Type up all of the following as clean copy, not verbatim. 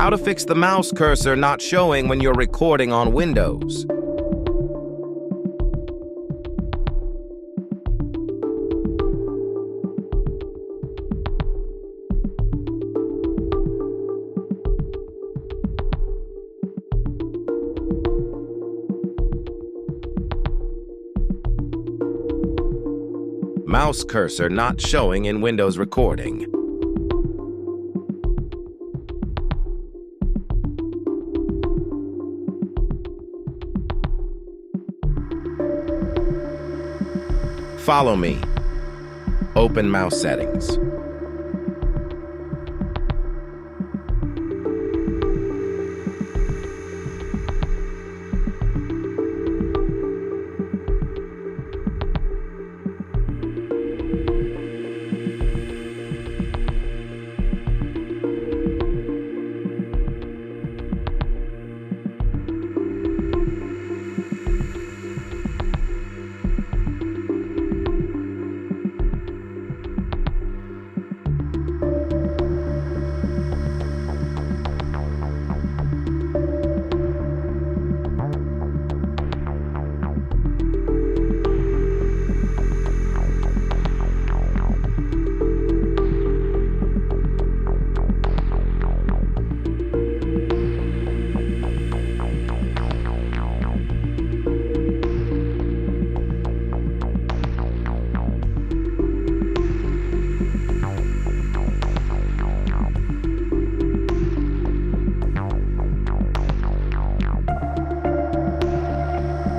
How to fix the mouse cursor not showing when you're recording on Windows. Mouse cursor not showing in Windows recording. Follow me. Open mouse settings.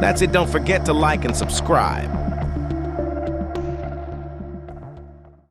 That's it. Don't forget to like and subscribe.